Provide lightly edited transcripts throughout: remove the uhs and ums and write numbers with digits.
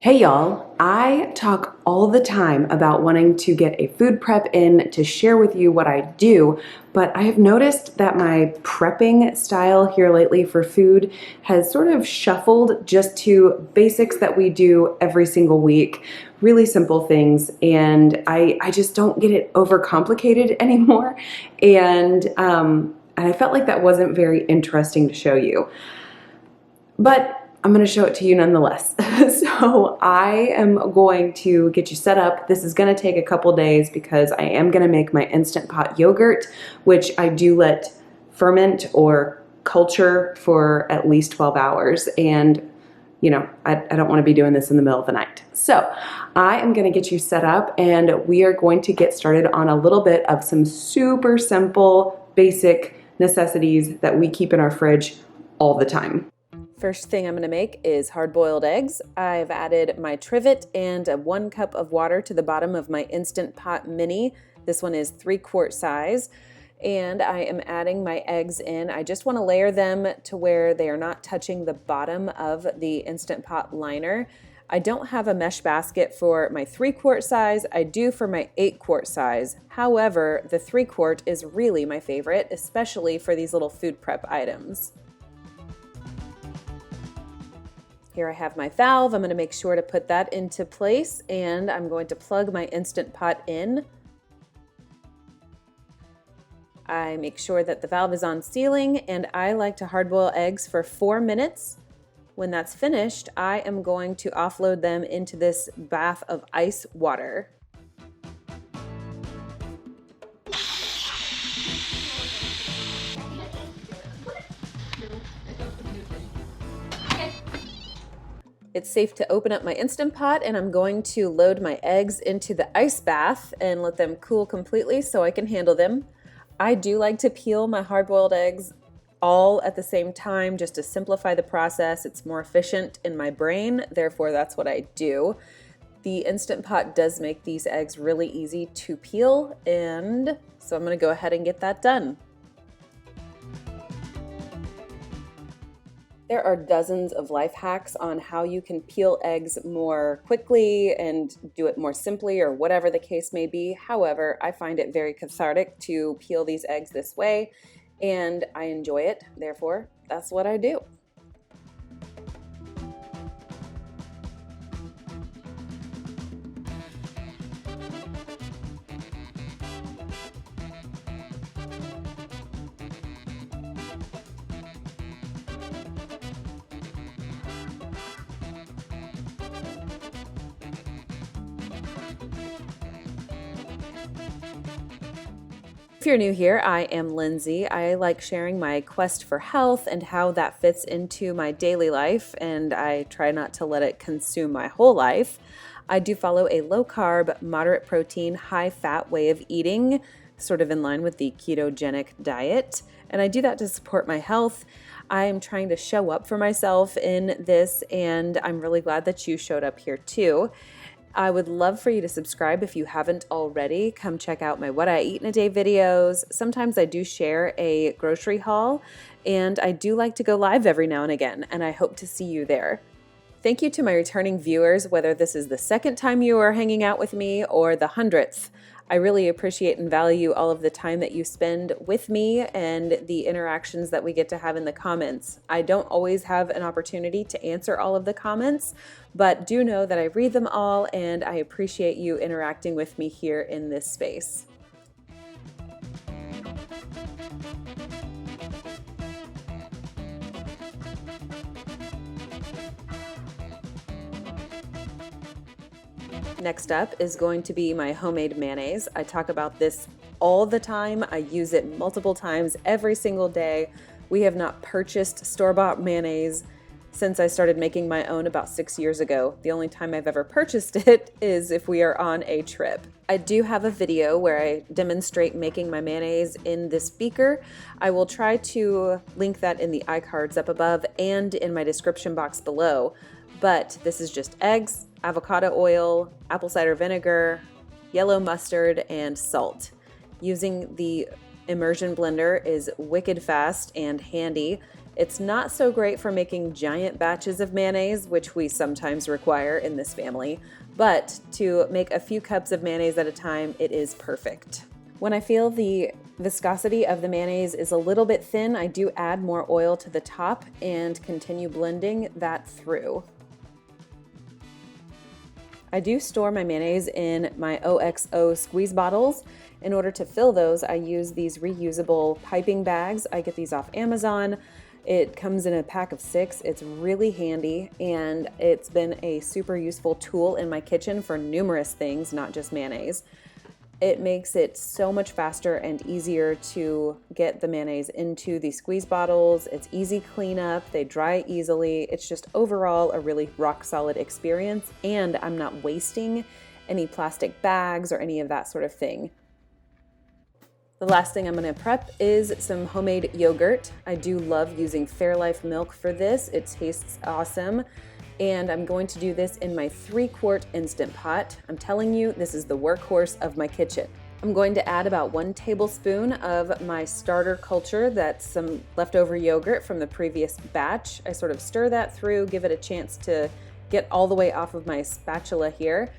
Hey y'all, I talk all the time about wanting to get a food prep in to share with you what I do, but I have noticed that my prepping style here lately for food has sort of shuffled just to basics that we do every single week, really simple things, and I just don't get it overcomplicated anymore, and I felt like that wasn't very interesting to show you. But I'm going to show it to you nonetheless. So I am going to get you set up. This is going to take a couple days because I am going to make my Instant Pot yogurt, which I do let ferment or culture for at least 12 hours. And I don't want to be doing this in the middle of the night. So I am going to get you set up and we are going to get started on a little bit of some super simple, basic necessities that we keep in our fridge all the time. First thing I'm going to make is hard-boiled eggs. I've added my trivet and 1 cup of water to the bottom of my Instant Pot Mini. This one is 3-quart size. And I am adding my eggs in. I just want to layer them to where they are not touching the bottom of the Instant Pot liner. I don't have a mesh basket for my 3-quart size. I do for my 8-quart size. However, the 3-quart is really my favorite, especially for these little food prep items. Here I have my valve. I'm going to make sure to put that into place, and I'm going to plug my Instant Pot in. I make sure that the valve is on sealing, and I like to hard-boil eggs for 4 minutes. When that's finished, I am going to offload them into this bath of ice water. It's safe to open up my Instant Pot, and I'm going to load my eggs into the ice bath and let them cool completely so I can handle them. I do like to peel my hard-boiled eggs all at the same time just to simplify the process. It's more efficient in my brain, therefore that's what I do. The Instant Pot does make these eggs really easy to peel, and so I'm going to go ahead and get that done. There are dozens of life hacks on how you can peel eggs more quickly and do it more simply or whatever the case may be. However, I find it very cathartic to peel these eggs this way, and I enjoy it. Therefore, that's what I do. If you're new here, I am Lindsey. I like sharing my quest for health and how that fits into my daily life, and I try not to let it consume my whole life. I do follow a low-carb, moderate protein, high-fat way of eating, sort of in line with the ketogenic diet, and I do that to support my health. I'm trying to show up for myself in this, and I'm really glad that you showed up here too. I would love for you to subscribe if you haven't already. Come check out my What I Eat in a Day videos. Sometimes I do share a grocery haul, and I do like to go live every now and again, and I hope to see you there. Thank you to my returning viewers, whether this is the second time you are hanging out with me or the 100th. I really appreciate and value all of the time that you spend with me and the interactions that we get to have in the comments. I don't always have an opportunity to answer all of the comments, but do know that I read them all and I appreciate you interacting with me here in this space. Next up is going to be my homemade mayonnaise. I talk about this all the time. I use it multiple times every single day. We have not purchased store-bought mayonnaise since I started making my own about 6 years ago. The only time I've ever purchased it is if we are on a trip. I do have a video where I demonstrate making my mayonnaise in this beaker. I will try to link that in the iCards up above and in my description box below. But this is just eggs, avocado oil, apple cider vinegar, yellow mustard, and salt. Using the immersion blender is wicked fast and handy. It's not so great for making giant batches of mayonnaise, which we sometimes require in this family, but to make a few cups of mayonnaise at a time, it is perfect. When I feel the viscosity of the mayonnaise is a little bit thin, I do add more oil to the top and continue blending that through. I do store my mayonnaise in my OXO squeeze bottles. In order to fill those, I use these reusable piping bags. I get these off Amazon. It comes in a pack of 6. It's really handy, and it's been a super useful tool in my kitchen for numerous things, not just mayonnaise. It makes it so much faster and easier to get the mayonnaise into the squeeze bottles. It's easy cleanup, they dry easily. It's just overall a really rock solid experience, and I'm not wasting any plastic bags or any of that sort of thing. The last thing I'm going to prep is some homemade yogurt. I do love using Fairlife milk for this. It tastes awesome. And I'm going to do this in my 3-quart Instant Pot. I'm telling you, this is the workhorse of my kitchen. I'm going to add about 1 tablespoon of my starter culture. That's some leftover yogurt from the previous batch. I sort of stir that through, give it a chance to get all the way off of my spatula here.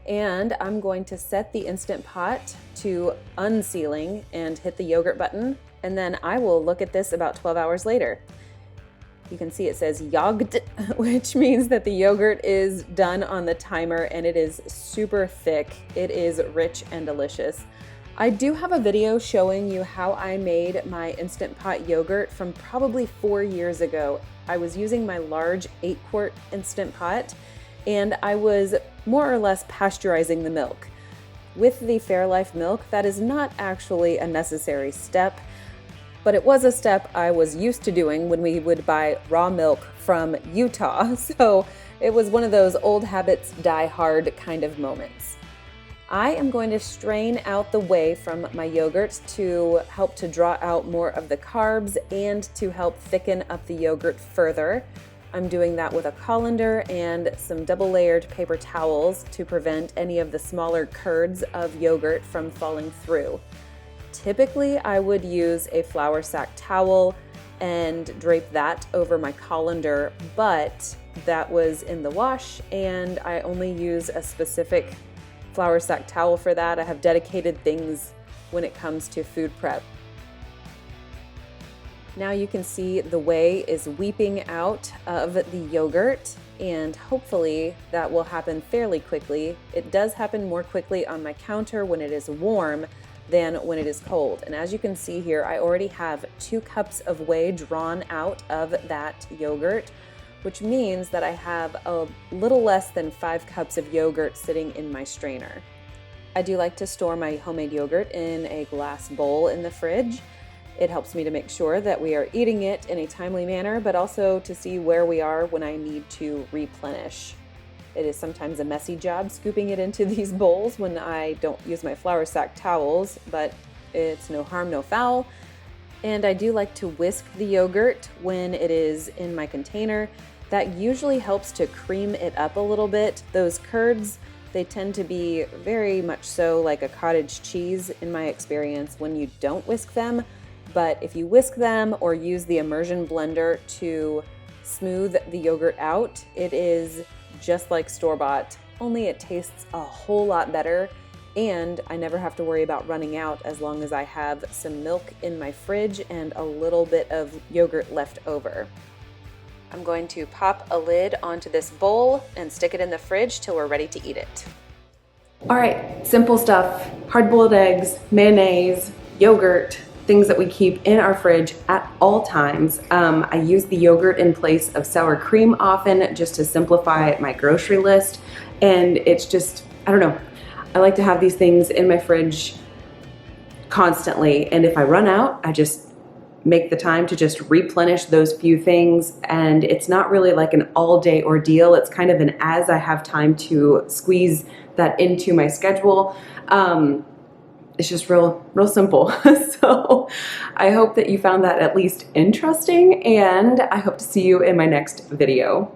And I'm going to set the Instant Pot to unsealing and hit the yogurt button. And then I will look at this about 12 hours later. You can see it says yogged, which means that the yogurt is done on the timer, and it is super thick. It is rich and delicious. I do have a video showing you how I made my Instant Pot yogurt from probably 4 years ago. I was using my large 8-quart Instant Pot, and I was more or less pasteurizing the milk. With the Fairlife milk, that is not actually a necessary step, but it was a step I was used to doing when we would buy raw milk from Utah. So it was one of those old habits die hard kind of moments. I am going to strain out the whey from my yogurt to help to draw out more of the carbs and to help thicken up the yogurt further. I'm doing that with a colander and some double-layered paper towels to prevent any of the smaller curds of yogurt from falling through. Typically, I would use a flour sack towel and drape that over my colander, but that was in the wash, and I only use a specific flour sack towel for that. I have dedicated things when it comes to food prep. Now you can see the whey is weeping out of the yogurt, and hopefully that will happen fairly quickly. It does happen more quickly on my counter when it is warm than when it is cold. And as you can see here, I already have 2 cups of whey drawn out of that yogurt, which means that I have a little less than 5 cups of yogurt sitting in my strainer. I do like to store my homemade yogurt in a glass bowl in the fridge. It helps me to make sure that we are eating it in a timely manner, but also to see where we are when I need to replenish. It is sometimes a messy job scooping it into these bowls when I don't use my flour sack towels, but it's no harm, no foul. And I do like to whisk the yogurt when it is in my container. That usually helps to cream it up a little bit. Those curds, they tend to be very much so like a cottage cheese in my experience when you don't whisk them. But if you whisk them or use the immersion blender to smooth the yogurt out, it is just like store-bought, only it tastes a whole lot better, and I never have to worry about running out as long as I have some milk in my fridge and a little bit of yogurt left over. I'm going to pop a lid onto this bowl and stick it in the fridge till we're ready to eat it. All right, simple stuff, hard-boiled eggs, mayonnaise, yogurt, things that we keep in our fridge at all times. I use the yogurt in place of sour cream often just to simplify my grocery list. And it's just, I don't know, I like to have these things in my fridge constantly. And if I run out, I just make the time to just replenish those few things. And it's not really like an all-day ordeal. It's kind of an as I have time to squeeze that into my schedule. It's just real simple. So I hope that you found that at least interesting, and I hope to see you in my next video.